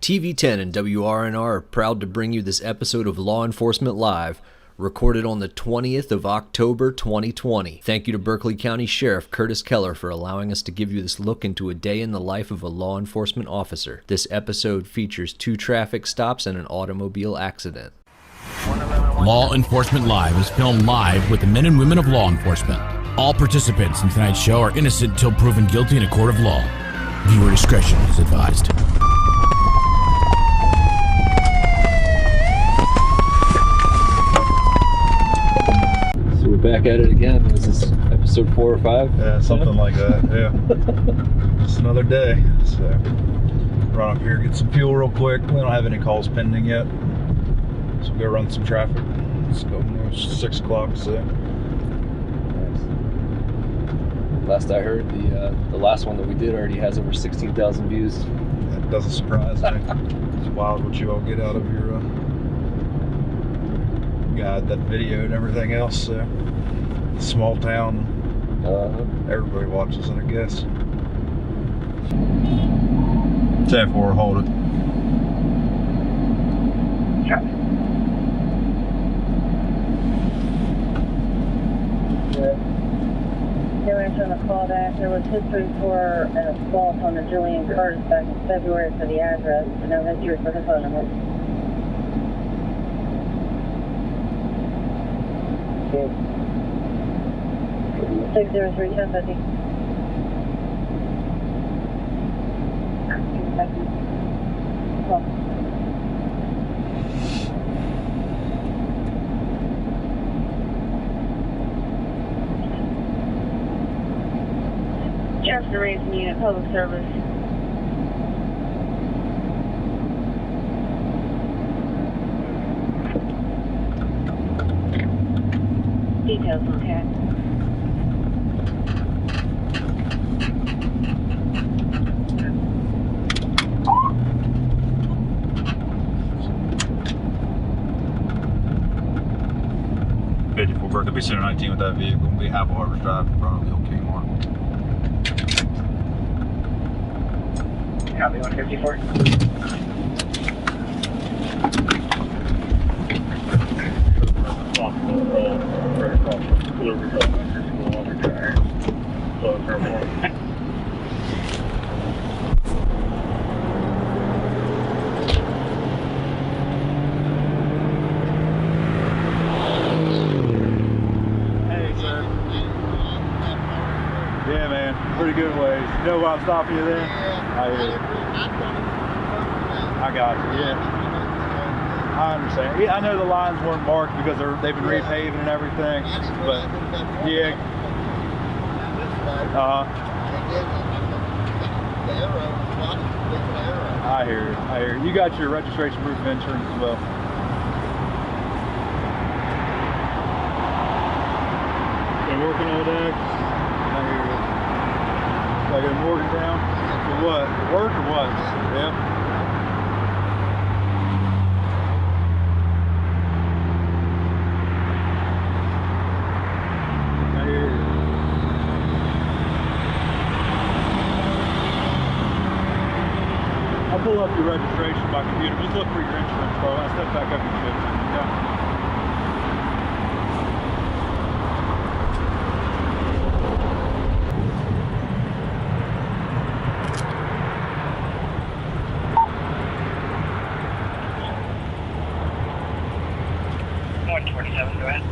TV10 and WRNR are proud to bring you this episode of Law Enforcement Live, recorded on the 20th of October 2020. Thank you to Berkeley County Sheriff Curtis Keller for allowing us to give you this look into a day in the life of a law enforcement officer. This episode features 2 traffic stops and an automobile accident. Law Enforcement Live is filmed live with the men and women of law enforcement. All participants in tonight's show are innocent until proven guilty in a court of law. Viewer discretion is advised. So we're back at it again. Was this episode 4 or 5? Yeah, something like that, yeah. Just another day. So, run up here, get some fuel real quick. We don't have any calls pending yet. So we'll go run some traffic. Let's go. It's 6 o'clock, so. Last I heard, the last one that we did already has over 16,000 views. That doesn't surprise me. It's wild what you all get out of your guide, that video and everything else. So, small town, everybody watches it, I guess. 10-4, hold it. Copy. They answering the call back. There was history for an assault on the Julian Curtis back in February for the address, and no history for the phone number. Okay. 603 1050. Thank you. Well. Jefferson Racing Unit, Public Service. Details on cat. Berkeley Center 19 with that vehicle. We'll be Apple Harbor Drive in front of the old Kmart. Copy 154. Yeah, man, pretty good ways. You know why I'm stopping you there? I hear you. I got you, yeah. I understand. Yeah, I know the lines weren't marked because they've been repaving and everything, but yeah. I hear you. I hear you. You got your registration, proof of insurance as well. Been working all day. I hear you. Like in Morgantown? For what? Work or what? Yep. I'll pull up your registration by computer. Just look for your insurance card. I'll step back up and give it to you. Yeah. Go ahead.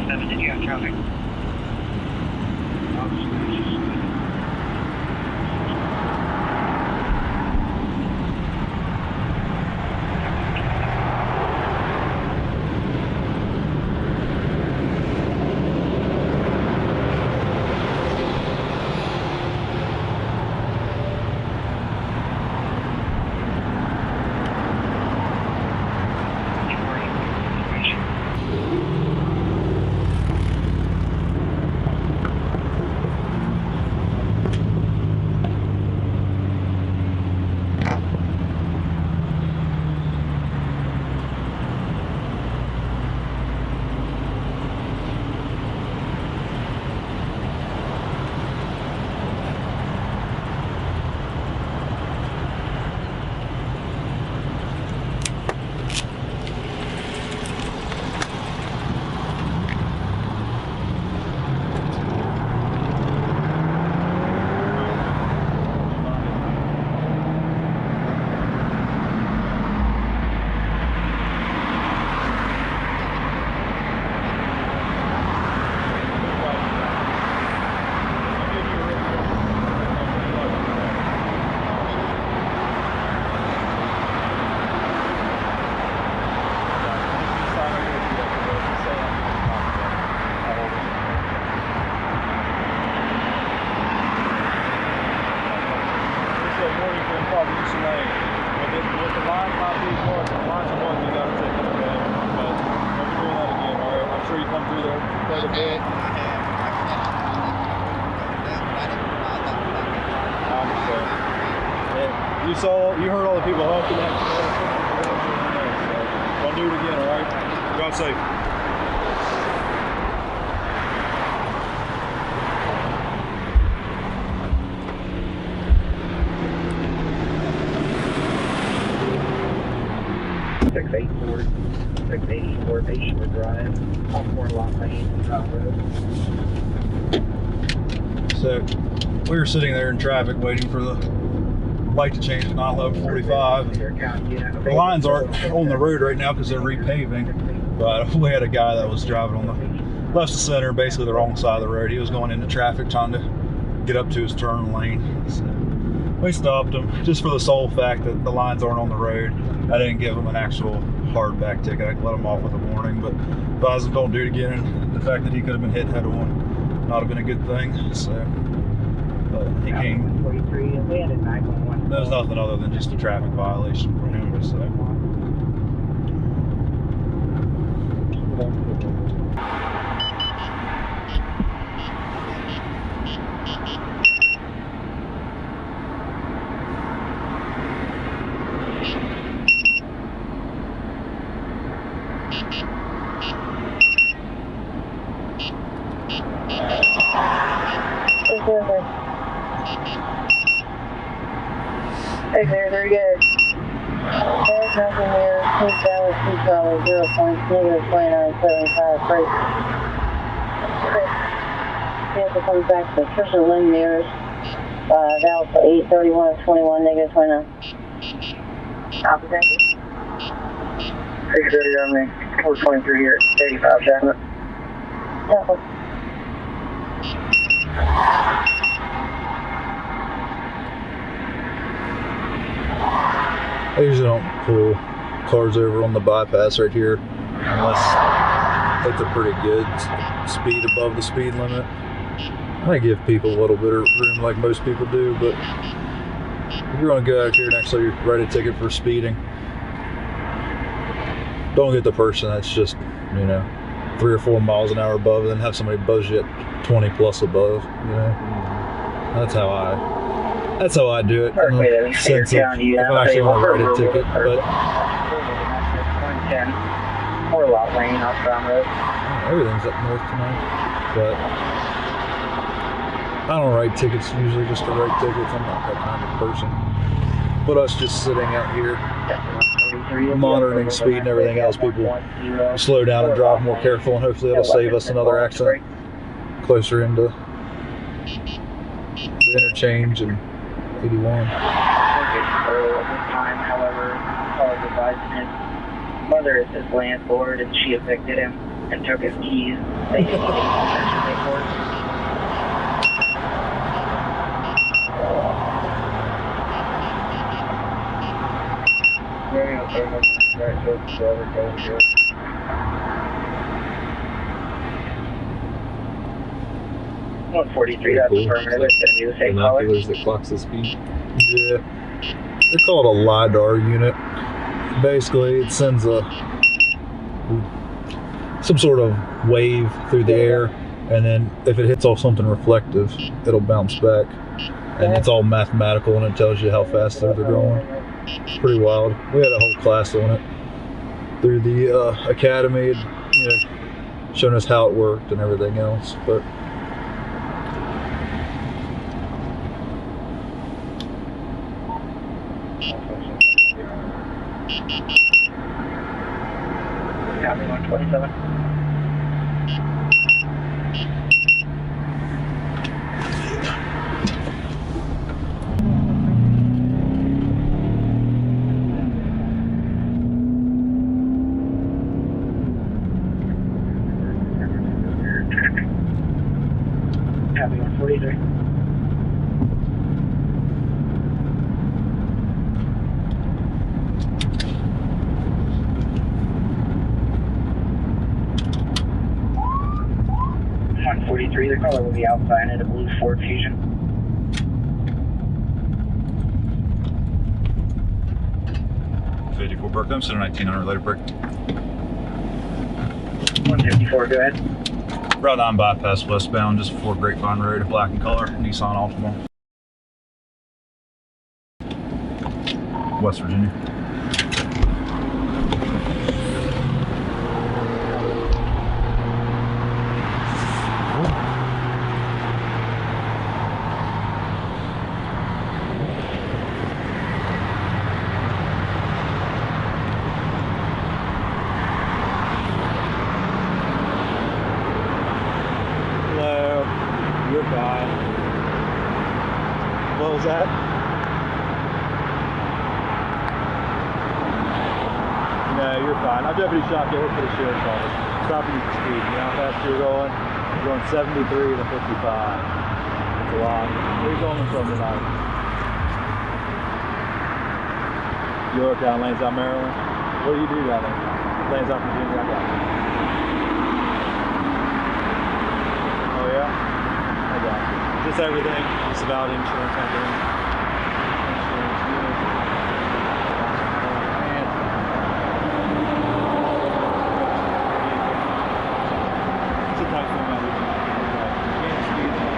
7, did you have traffic? You heard all the people honking that. Don't do it again, all right? Drive safe. Six eighty four Bayshore Drive, off Four Lot Lane, Road. So we were sitting there in traffic waiting for the light to change to 911:45. The lines aren't on the road right now because they're repaving, but we had a guy that was driving on the left of center, basically the wrong side of the road. He was going into traffic trying to get up to his turn lane. So we stopped him just for the sole fact that the lines aren't on the road. I didn't give him an actual hardback ticket. I let him off with a warning, but advised him don't do it again. And the fact that he could have been hit head on not have been a good thing. So, but he came. 43, and we had a 911. That was nothing other than just a traffic violation for him. So. Hey there, very good. There's nothing there. Please balance 0 points, negative 29.75 freight. Vehicle comes back to Trisha Lynn Mears, Dallas 831 of 21, negative 29. Copy, thank you. 630 on me, 423 here, 85 Chapman. Copy. I usually don't pull cars over on the bypass right here unless it's a pretty good speed above the speed limit. I give people a little bit of room like most people do, but if you're going to go out here and actually write a ticket for speeding, don't get the person that's just, 3 or 4 miles an hour above and then have somebody buzz you at 20 plus above, That's how I do it. In the sense of if I actually want to write a ticket, but 110, 4 Lot Lane, off Brown Road. Everything's up north tonight, but I don't write tickets usually just to write tickets. I'm not that kind of person. But us just sitting out here, monitoring speed and everything else, people slow down and drive more careful, and hopefully it'll save us another accident closer into the interchange and 81. However, calls advising his mother is his landlord and she evicted him. and took his keys. They didn't need any for it. Pretty 143, that's cool. affirmative. It's going to be the same color. Binoculars that clocks the speed. Yeah. They're called a LiDAR unit. Basically, it sends some sort of wave through the air, and then if it hits off something reflective, it'll bounce back. And it's all mathematical, and it tells you how fast they're going. It's pretty wild. We had a whole class on it through the academy, showing us how it worked and everything else. But Copy 127. Copy 143. The color will be outside in a blue Ford Fusion. '54 Burke, I'm sending 1900 later Burke. 154, go ahead. Route 9 bypass westbound, just before Grapevine Road, black in color, Nissan Altima. West Virginia. You're fine. What was that? No, you're fine. Our deputy shot you for the sheriff's office. Stopping you for speed. You know how fast you're going? You're going 73 to 55. That's a lot. Where are you going from tonight? Yorktown, Laneside, Maryland. What do you do down there? Laneside, Virginia. I got you. Oh yeah? Just everything. It's about insurance, everything. Insurance, it's a tight format. You can't speed that.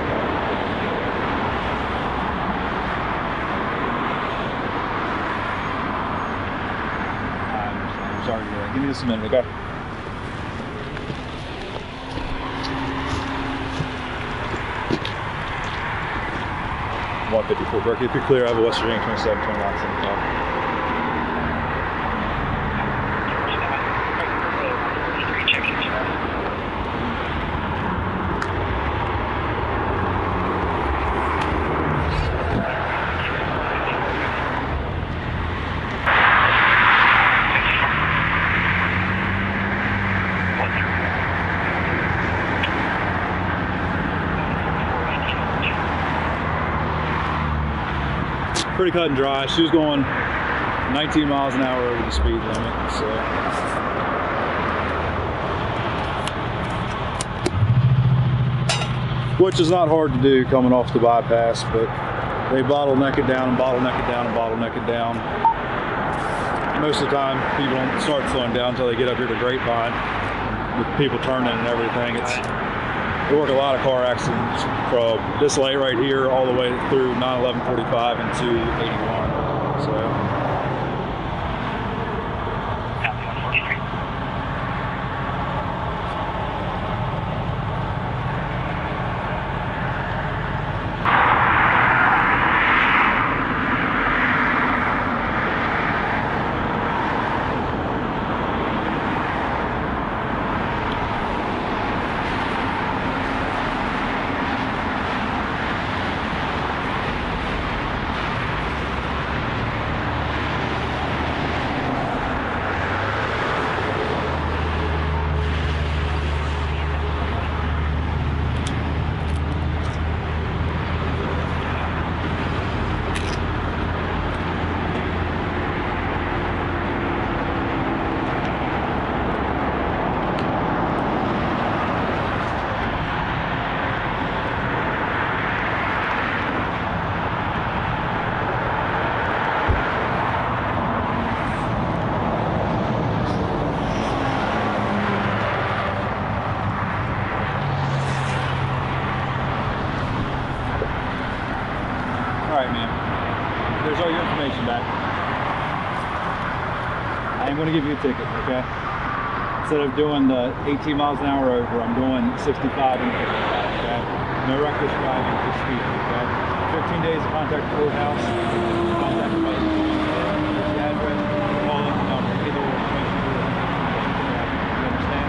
I understand. I'm sorry to hear that. Give me just a minute, okay? '54 Burke. If you're clear, I have a West Virginia 27, 29, 75. Pretty cut and dry. She was going 19 miles an hour over the speed limit, so. Which is not hard to do coming off the bypass, but they bottleneck it down and bottleneck it down and bottleneck it down. Most of the time, people don't start slowing down until they get up here to Grapevine with people turning and everything. They work a lot of car accidents from this light right here all the way through 9/11/45 and 281. So. going to give you a ticket, okay? Instead of doing the 18 miles an hour over, I'm doing 65 and 55, okay? No reckless driving, just speeding, okay? 15 days to contact the courthouse, contact the mail. The address, call in the number, either or, make sure you understand?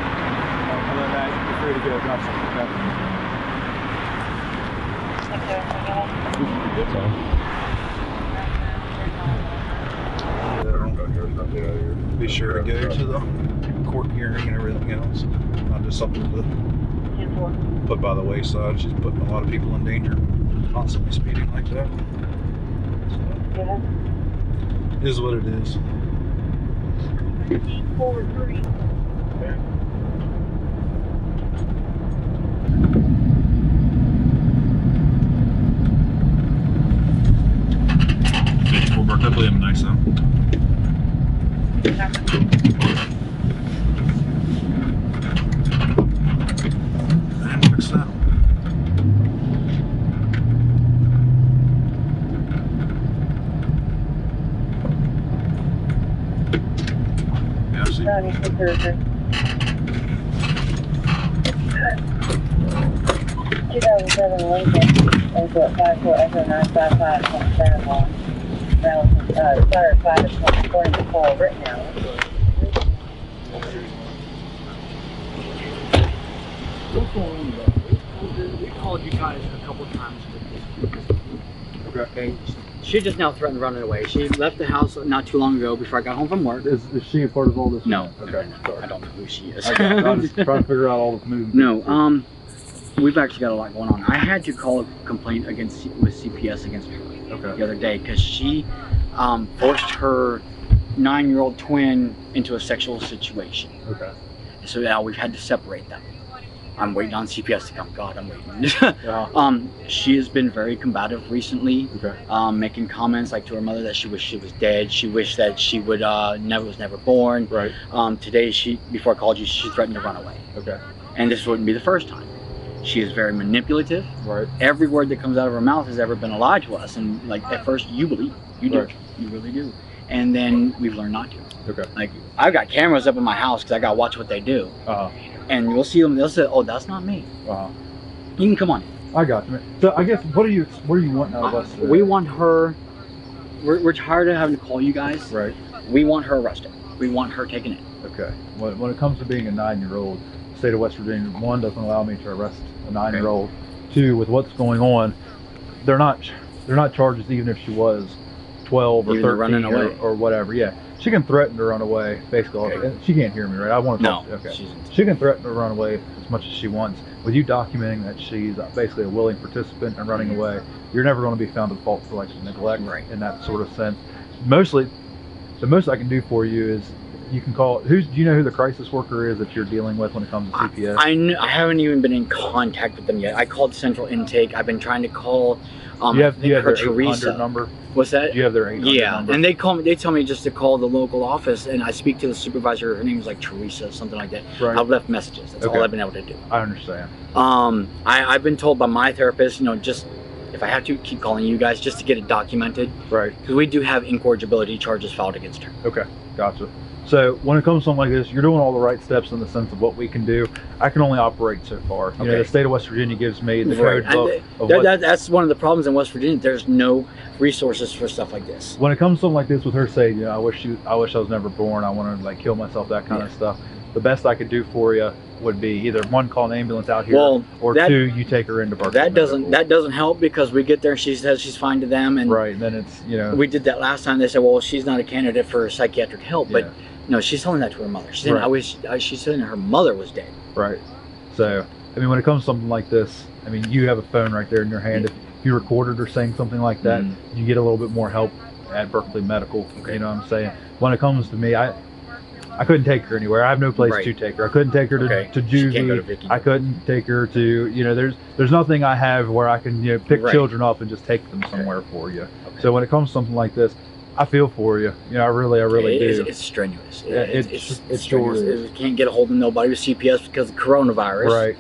Other than that, you're free to go, drop something, okay? That's all. Be sure to go to the court hearing and everything else. Not just something to put by the wayside. She's putting a lot of people in danger, constantly speeding like that. So, it is what it is. 4-3. Hopefully I'm nice though. And fix that. Yeah, see. 2007 Lincoln, April 54 Echo 955.71. Started 5 according to Paul Rittenhouse. What's going on about this? We called you guys a couple times with this. Okay. She just now threatened running away. She left the house not too long ago before I got home from work. Is she a part of all this? No. Okay. I don't know who she is. Okay. I'm just trying to figure out all the moving No. We've actually got a lot going on. I had to call a complaint with CPS against her the other day because she forced her 9-year-old twin into a sexual situation. Okay. So now we've had to separate them. I'm waiting on CPS to come. God, I'm waiting. She has been very combative recently, making comments like to her mother that she wished she was dead. She wished that she would was never born. Right. Today, before I called you, she threatened to run away. Okay. And this wouldn't be the first time. She is very manipulative. Right. Every word that comes out of her mouth has ever been a lie to us. And like at first, you believe, you do, you really do. And then we've learned not to. Okay. Like I've got cameras up in my house because I got to watch what they do. And you'll see them. They'll say, "Oh, that's not me." You can come on. I got you, man. So I guess what are you wanting out of us? We want her. We're tired of having to call you guys. Right. We want her arrested. We want her taken in. Okay. When it comes to being a 9-year-old, the state of West Virginia, 1, doesn't allow me to arrest a 9-year-old. 2, with what's going on, they're not charges even if she was 12 or 13 or whatever. Yeah. She can threaten to run away, basically. She can't hear me, right? I want to talk. No. Okay. She can threaten to run away as much as she wants. With you documenting that she's basically a willing participant and running away, you're never going to be found at fault for like neglect in that sort of sense. Mostly, the most I can do for you is you can call. Do you know who the crisis worker is that you're dealing with when it comes to CPS? I haven't even been in contact with them yet. I called Central Intake. I've been trying to call. You have their Teresa 800 number? What's that? You have their 800 number? And they call me. They tell me just to call the local office, and I speak to the supervisor. Her name is like Teresa, something like that. Right. I've left messages. That's all I've been able to do. I understand. I've been told by my therapist, just if I have to, keep calling you guys just to get it documented. Right. Because we do have incorrigibility charges filed against her. Okay, gotcha. So when it comes to something like this, you're doing all the right steps in the sense of what we can do. I can only operate so far. You know, the state of West Virginia gives me the code book of that's one of the problems in West Virginia. There's no resources for stuff like this. When it comes to something like this with her saying, I wish I was never born, I want to like kill myself, that kind of stuff. The best I could do for you would be either 1, call an ambulance out here, or 2, you take her into Berkeley. That doesn't help because we get there and she says she's fine to them, and then it's we did that last time. They said, well, she's not a candidate for psychiatric help, but no, she's telling that to her mother. She's saying, she's saying her mother was dead. Right. So I mean, when it comes to something like this, I mean, you have a phone right there in your hand. If you recorded or saying something like that, you get a little bit more help at Berkeley Medical. You know what I'm saying? When it comes to me, I couldn't take her anywhere. I have no place to take her. I couldn't take her to juvie. I couldn't take her to, there's nothing I have where I can, pick children up and just take them somewhere for you. So when it comes to something like this, I feel for you. I really do. It's strenuous. It's strenuous. We can't get a hold of nobody with CPS because of coronavirus. Right.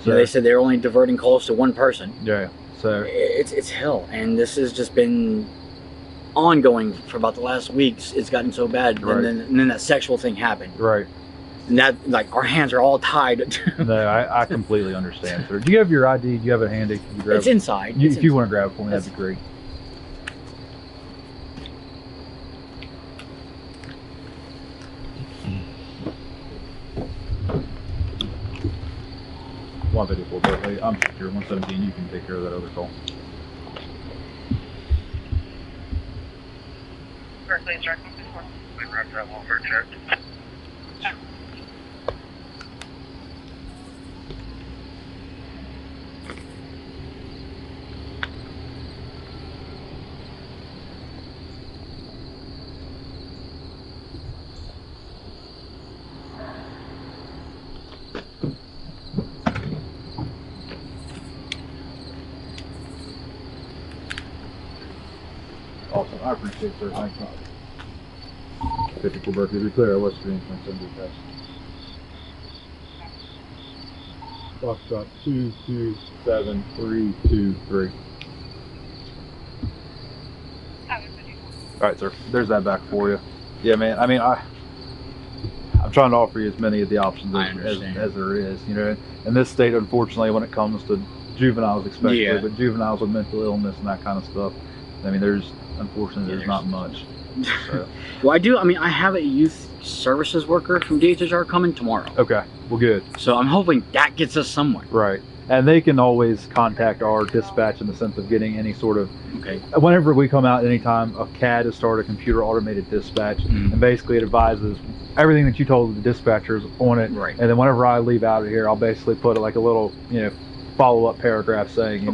So they said they're only diverting calls to one person. Yeah. So it's hell, and this has just been ongoing for about the last weeks. It's gotten so bad, Right. and then that sexual thing happened, Right. and that like our hands are all tied. No, I completely understand, sir. Do you have your ID? Do you have it handy? Can you grab It's it? inside. If you want to grab it for me, that'd be great. One video for Berkeley. I'm secure 117. You can take care of that other call. Berkeley instructions before. We wrapped that welfare check. Awesome. I appreciate it, sir. Thank you. 54 Berkeley. Be clear. West Virginia 27 pass. Foxtrot 227323. All right, sir. There's that back for you. Yeah, man. I mean, I'm trying to offer you as many of the options as there is. You know, in this state, unfortunately, when it comes to juveniles, especially, Yeah. but juveniles with mental illness and that kind of stuff, I mean, unfortunately, there's not much. So. Well, I have a youth services worker from DHR coming tomorrow. Okay, well, good. So I'm hoping that gets us somewhere. Right. And they can always contact our dispatch in the sense of getting any sort of, Okay. whenever we come out, anytime a CAD is started, a computer automated dispatch, and basically it advises everything that you told the dispatchers on it. Right. And then whenever I leave out of here, I'll basically put like a little, follow-up paragraph saying,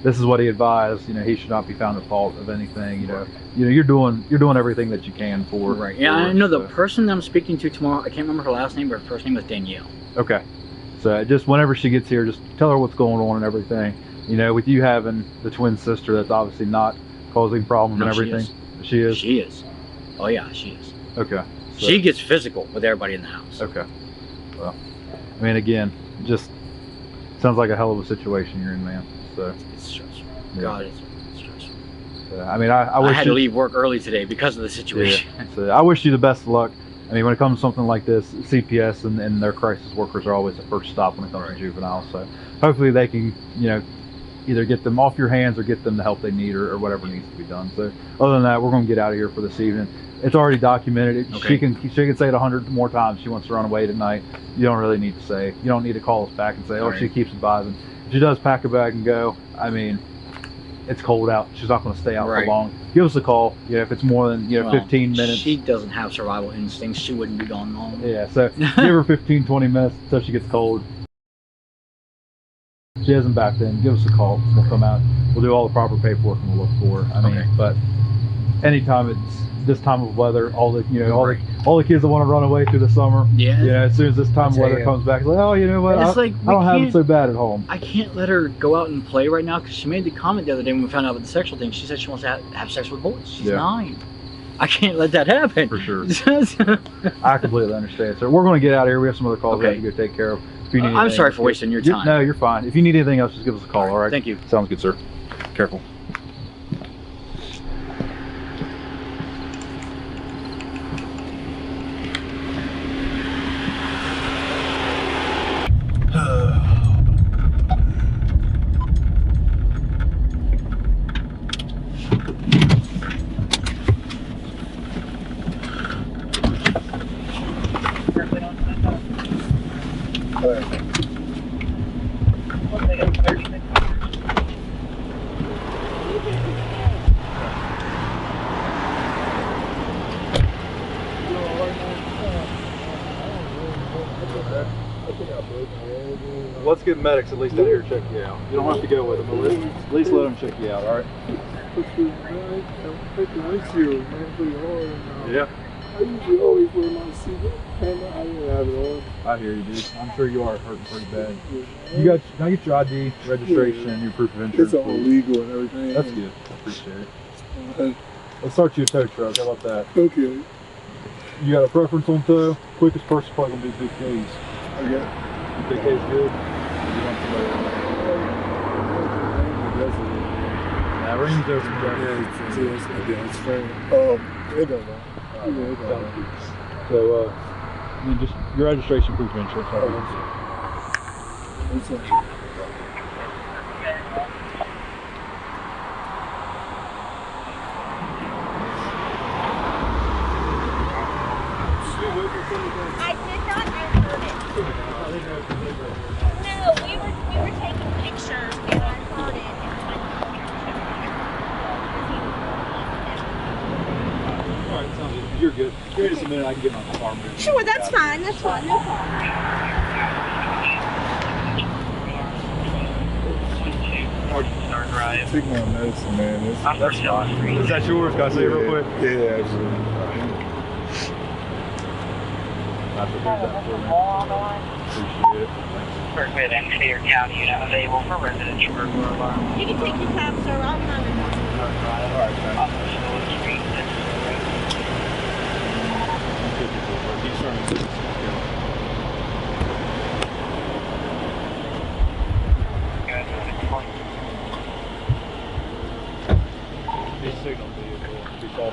this is what he advised, he should not be found at fault of anything, you're doing everything that you can for. Right. Yeah, I know the person that I'm speaking to tomorrow, I can't remember her last name, but her first name was Danielle. Okay. So just whenever she gets here, just tell her what's going on and everything. With you having the twin sister, that's obviously not causing problems No, and she everything. is. She is? She is. Oh yeah, she is. Okay. So, She gets physical with everybody in the house. okay. Well, I mean, again, just sounds like a hell of a situation you're in, man. So, It's stressful. Yeah. God, it's stressful. I mean, I I wish had you, to leave work early today because of the situation. Yeah. So I wish you the best of luck. I mean, when it comes to something like this, CPS and their crisis workers are always the first stop when it comes to juveniles. So hopefully they can, either get them off your hands or get them the help they need or whatever needs to be done. So other than that, we're going to get out of here for this evening. It's already documented. Okay. She can say it 100 more times. She wants to run away tonight. You don't really need to say. You don't need to call us back and say, oh, All right. she keeps advising. If she does pack a bag and go, I mean, it's cold out. She's not going to stay out for Right. long. Give us a call. If it's more than Well, 15 minutes. She doesn't have survival instincts. She wouldn't be gone long. Yeah, so give her 15, 20 minutes until she gets cold. If she hasn't back then, give us a call. We'll come out. We'll do all the proper paperwork and we'll look for her. I mean, Okay. but anytime it's this time of weather, all the all the kids that want to run away through the summer. Yeah. As soon as this time of weather comes back, it's like, oh, you know what? It's like, I don't we have it can't- so bad at home. I can't let her go out and play right now because she made the comment the other day when we found out about the sexual thing. She said she wants to have sex with boys. She's Yeah. 9. I can't let that happen. For sure. I completely understand, sir. We're going to get out of here. We have some other calls we Okay. have to go take care of. If you need I'm anything, sorry for wasting your time. No, you're fine. If you need anything else, just give us a call, all right? Thank you. Sounds good, sir. Careful. Let's get medics at least out here to check you out. You don't have to go with them, but at least let them check you out, all right? Yeah. I usually always wear my seatbelt. I didn't have it on. I hear you, dude. I'm sure you are hurting pretty bad. Can I get your ID, registration, and your proof of insurance? It's all please? legal and everything. That's good. I appreciate it. Let's start you a tow truck. How about that? Okay. You got a preference on tow? Quickest person's probably gonna be Big K's. Okay. Big K's good? You want somebody else? That ring's open, bro. Yeah, it's fair. It don't know. Yeah, it don't know. So, I mean, just your registration, proof of insurance. It's a- I did not. I heard it. No, we were taking pictures and I heard it. All right, sounds good. You're good. Give me just a minute. I can get my car moved. Sure, that's fine. That's fine. No problem. Take my medicine, man. That's fine. Is that yours? Can I say it real quick? Yeah, absolutely. I have to do that for me. Appreciate it. Berkeley and Clear County unit available for residential burglar alarm. You can take your time, sir. I'm not in These signal vehicles, these all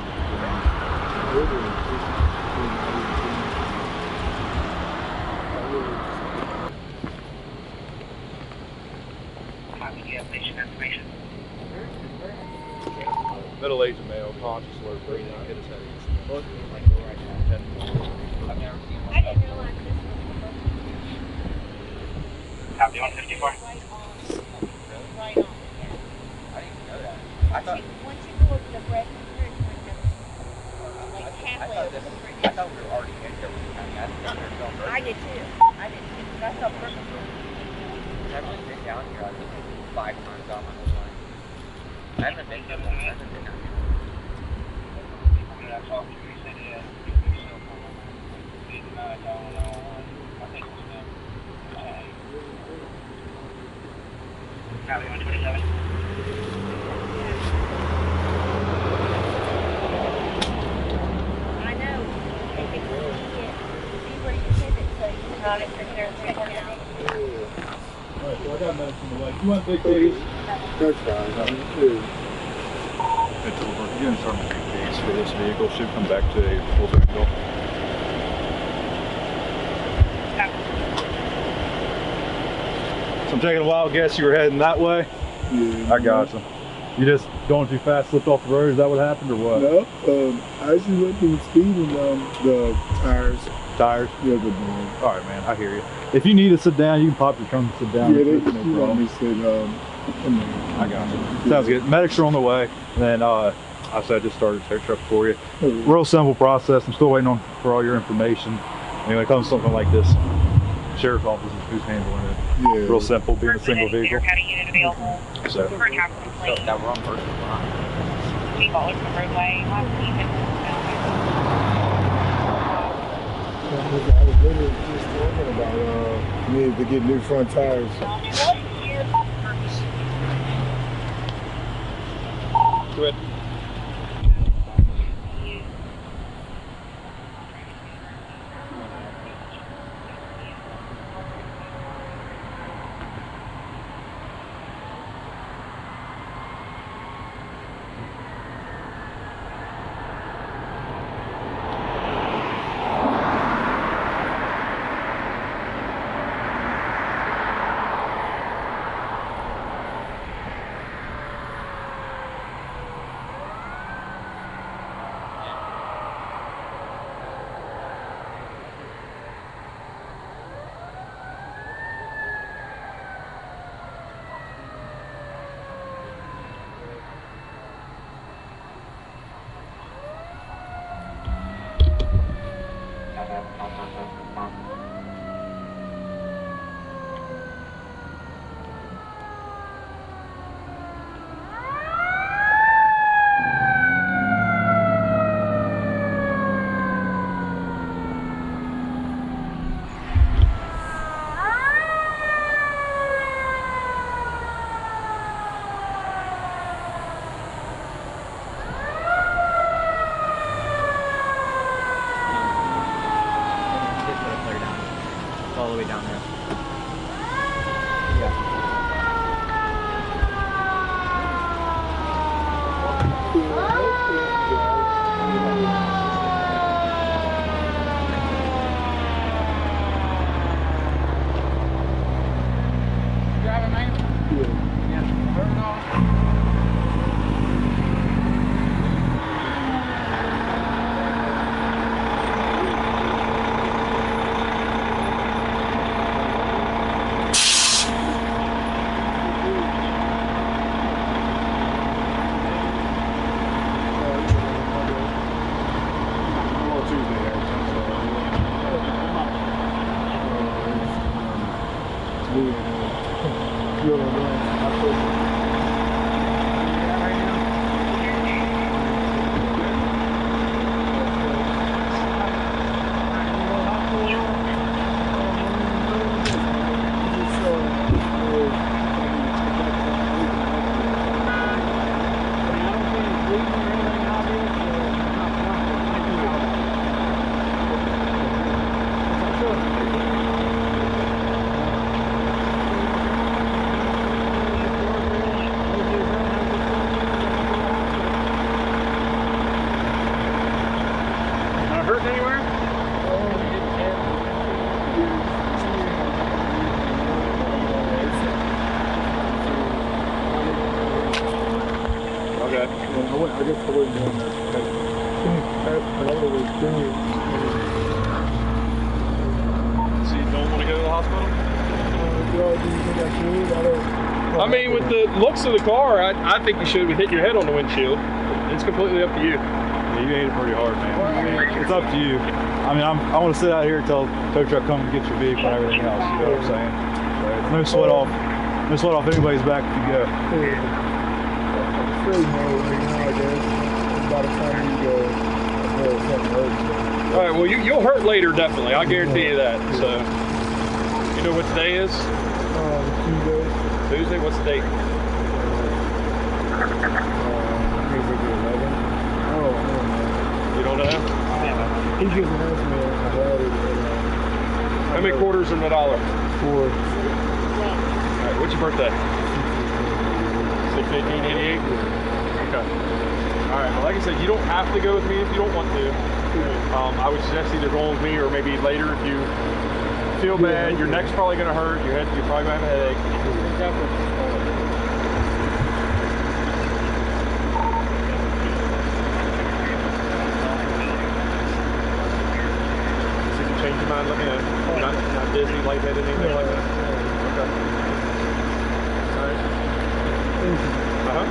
middle-aged male, conscious, alert, breathing, hit his head. I didn't realize this Copy 154. right on. I didn't know that. I thought Once you go over the bread bridge, like halfway over the bridge. I thought we were already in Jefferson County. I thought we were still in Berkeley. I did too. I did too. That's how perfect. I've only been down here, I think, 5 times on my whole life. I haven't been down here. I haven't been down here. I talked to you, he said, yeah, you can use cell phone. $89, I think it's them. Copy 127. I know. Take it where you get. See where you send it so you can run it from there and check it out. Alright, so I got medicine away. You want big days? That's fine. It's over. You're gonna start making days for this vehicle. Should come back to a full vehicle. So I'm taking a wild guess you were heading that way. Yeah. I got you. You just going too fast, slipped off the road. Is that what happened or what? No, I actually went through speeding the tires. Tires? Yeah, the board. All right, man. I hear you. If you need to sit down, you can pop your trunk and sit down. Yeah, It's they no want problem. me to sit, I got you. Sounds good. Medics are on the way. And then I said I just started a tow truck for you. Real simple process. I'm still waiting for all your information. And when it comes to something like this, sheriff's office is who's handling it. Yeah. Real simple, being a single vehicle. Unit available. So, For a traffic complaint. That wrong person. We call it the roadway. I was literally just talking about needed to get new front tires. go ahead. All the way down there. Yeah. hospital? Do you think I should? I don't. I mean, with the looks of the car, I think you should hit your head on the windshield. It's completely up to you. Yeah, you hit it pretty hard, man. I mean, it's up to you. I mean, I want to sit out here until tow truck comes and gets your vehicle and everything else. You know what I'm saying? So, no sweat off. No sweat off anybody's back if you go. Straight mode right now, I guess. By the time you go, something hurts. All right, well, you'll hurt later, definitely. I guarantee you that. So, you know what today is? Tuesday. Tuesday? What's the date? You don't know? He just asked me about it. How many quarters in the dollar? 4. All right, what's your birthday? 6/18/88? Okay. All right, well, like I said, you don't have to go with me if you don't want to. I would suggest either going with me or maybe later if you feel bad. Your neck's probably going to hurt. You're probably going to have a headache. So if you change your mind, let me know. You're not dizzy, lightheaded, anything like that? Okay. All right. Uh-huh.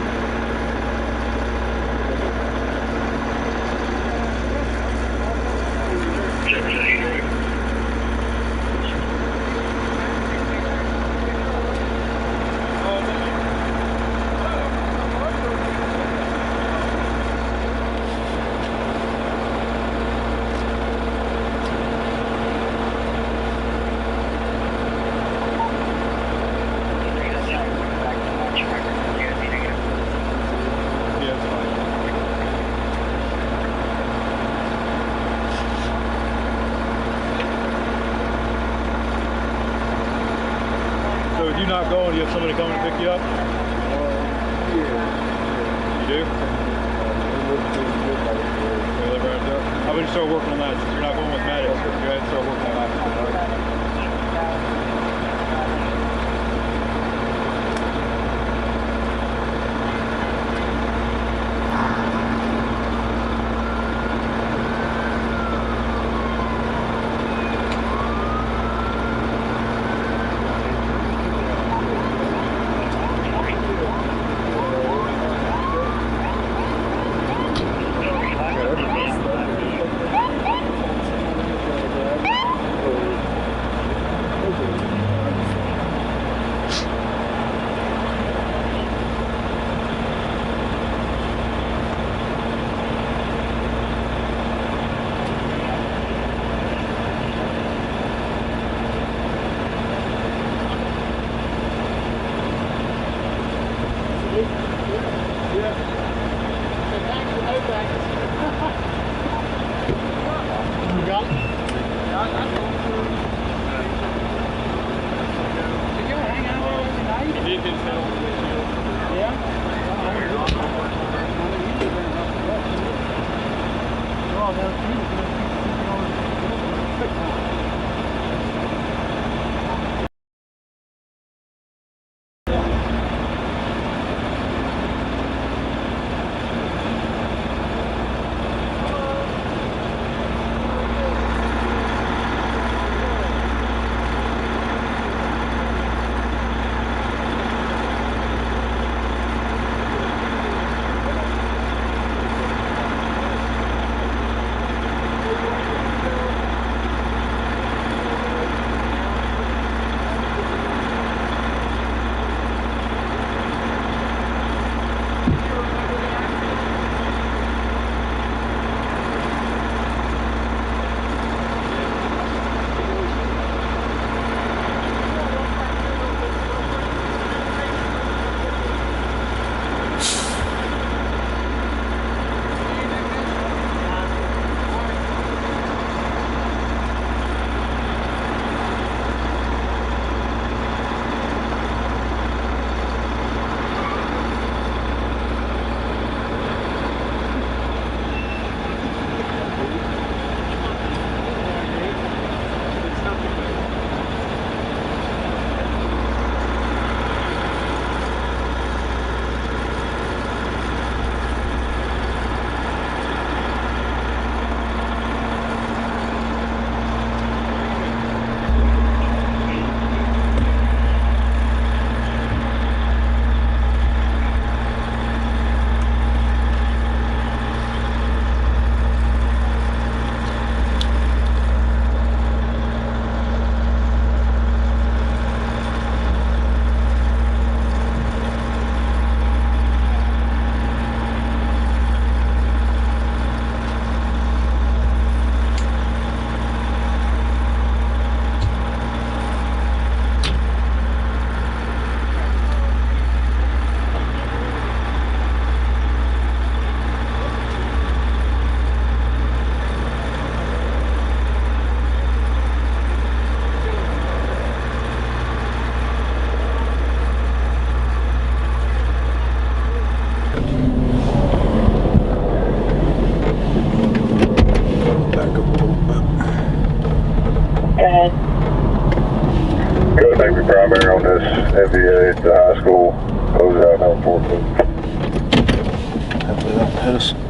So if you're not going, you have somebody coming to pick you up? You do? You live right there? How about you start working on that since you're not going with Maddox? Go ahead and start working on that. primary on this MVA at the high school. Close out on 14. Hopefully that hit us.